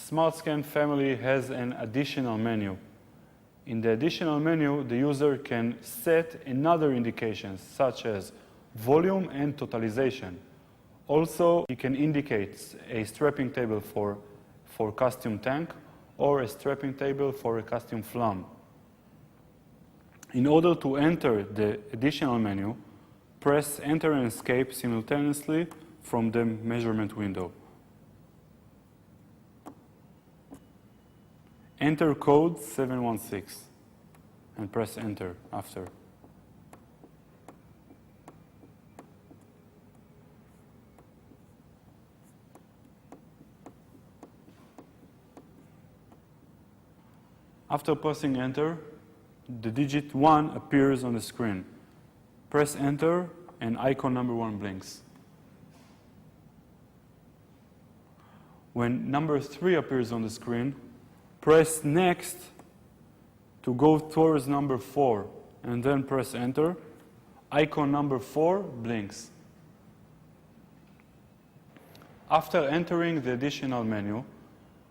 SmartScan family has an additional menu. In the additional menu, the user can set another indications such as volume and totalization. Also, he can indicate a strapping table for custom tank or a strapping table for a custom flam. In order to enter the additional menu, press Enter and Escape simultaneously from the measurement window. Enter code 716 and press Enter after. After pressing Enter, the digit 1 appears on the screen. Press Enter and icon number 1 blinks. When number 3 appears on the screen, press Next to go towards number 4 and then press Enter. Icon number 4 blinks. After entering the additional menu,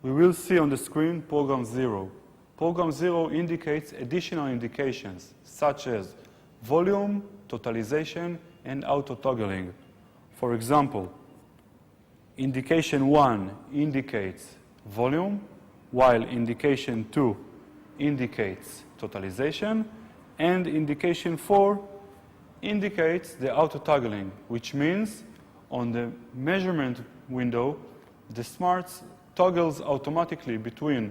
we will see on the screen Program 0. Program 0 indicates additional indications such as volume, totalization, and auto-toggling. For example, indication 1 indicates volume, while indication 2 indicates totalization, and indication 4 indicates the auto-toggling, which means on the measurement window, the smarts toggles automatically between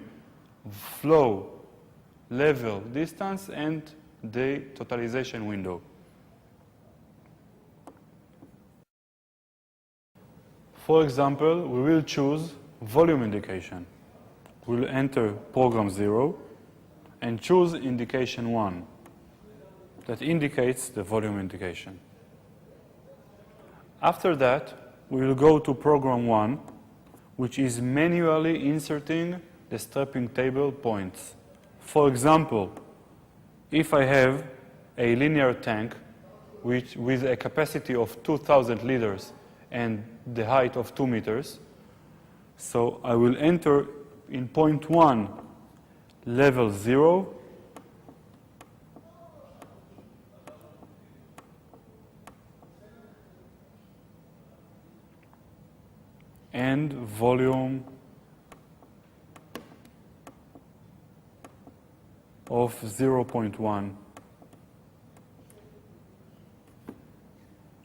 flow, level, distance, and the totalization window. For example, we will choose volume indication. We'll enter program 0 and choose indication 1 that indicates the volume indication. After that, we will go to program 1, which is manually inserting the strapping table points. For example, if I have a linear tank with a capacity of 2,000 liters and the height of 2 meters, so I will enter in point 1 level 0, and volume of 0.1,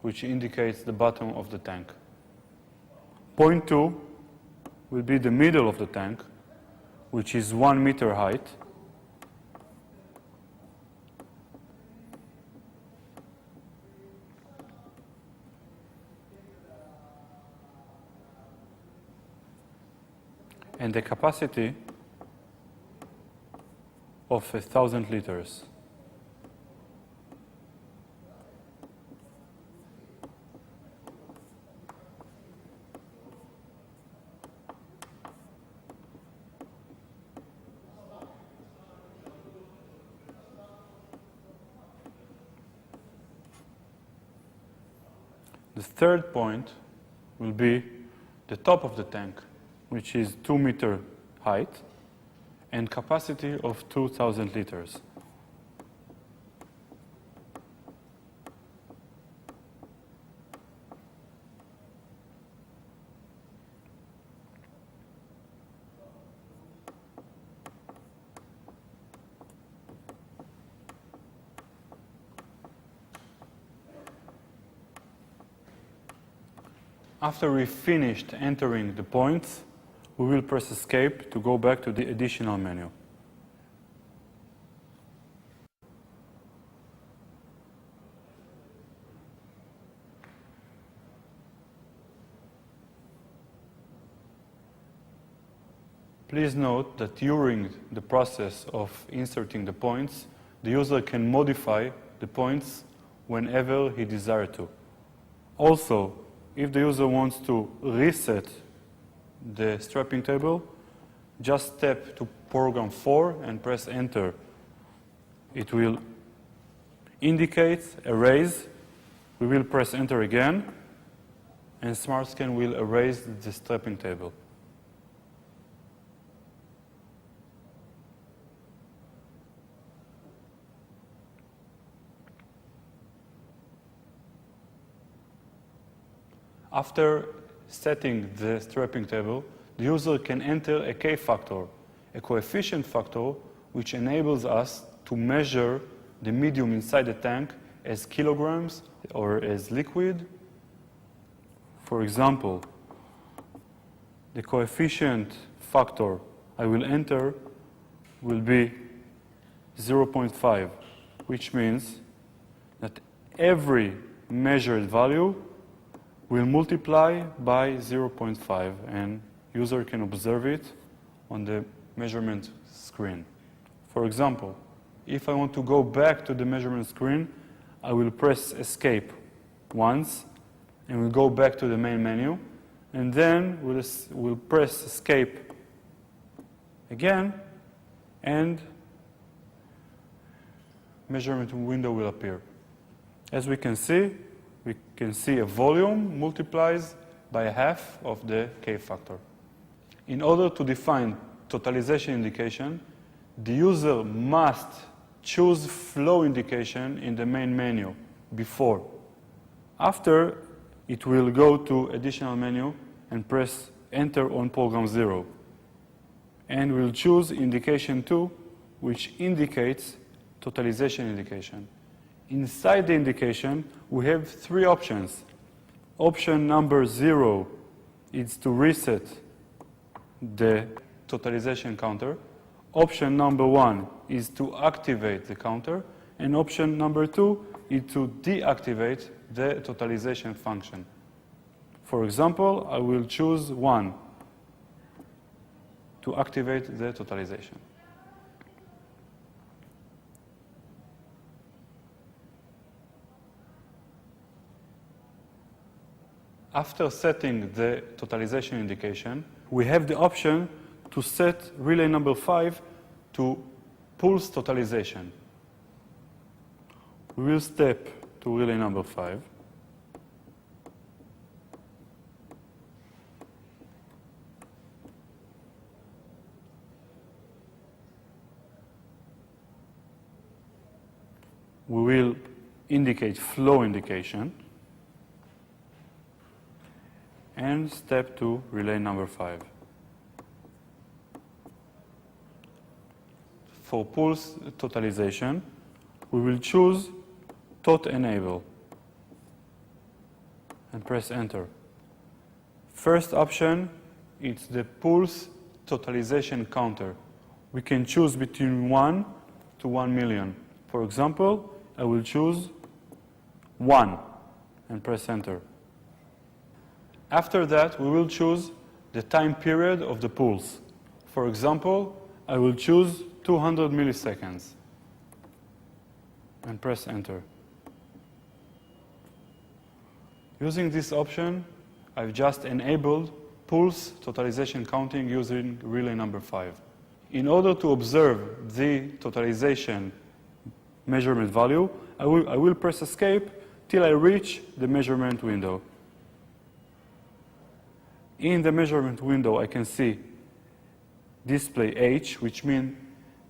which indicates the bottom of the tank. Point 2 will be the middle of the tank, which is 1 meter height. And the capacity of 1,000 liters. The third point will be the top of the tank, which is 2 meter height and capacity of 2,000 liters. After we finished entering the points, we will press Escape to go back to the additional menu. Please note that during the process of inserting the points, the user can modify the points whenever he desires to. Also, if the user wants to reset the strapping table, just step to program 4 and press Enter. It will indicate erase. We will press Enter again, and SmartScan will erase the strapping table. After setting the strapping table, the user can enter a K factor, a coefficient factor which enables us to measure the medium inside the tank as kilograms or as liquid. For example, the coefficient factor I will enter will be 0.5, which means that every measured value will multiply by 0.5, and user can observe it on the measurement screen. For example, if I want to go back to the measurement screen, I will press escape once and we'll go back to the main menu, and then we'll press escape again, and measurement window will appear. As we can see a volume multiplies by half of the K factor. In order to define totalization indication, the user must choose flow indication in the main menu before. After, it will go to additional menu and press enter on program 0. And we'll choose indication 2, which indicates totalization indication. Inside the indication, we have 3 options. Option number 0 is to reset the totalization counter. Option number 1 is to activate the counter. And option number 2 is to deactivate the totalization function. For example, I will choose 1 to activate the totalization. After setting the totalization indication, we have the option to set relay number 5 to pulse totalization. We will step to relay number 5. We will indicate flow indication and step to relay number 5. For pulse totalization, we will choose tot enable and press enter. First option is the pulse totalization counter. We can choose between 1 to 1 million. For example, I will choose 1 and press enter. After that, we will choose the time period of the pulse. For example, I will choose 200 milliseconds and press enter. Using this option, I've just enabled pulse totalization counting using relay number 5. In order to observe the totalization measurement value, I will press escape till I reach the measurement window. In the measurement window, I can see display H, which means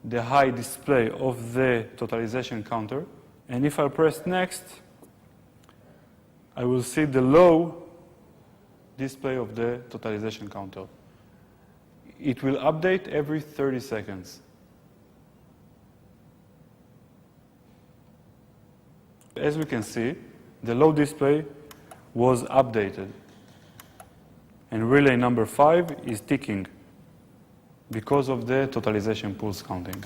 the high display of the totalization counter. And if I press next, I will see the low display of the totalization counter. It will update every 30 seconds. As we can see, the low display was updated. And relay number 5 is ticking because of the totalization pulse counting.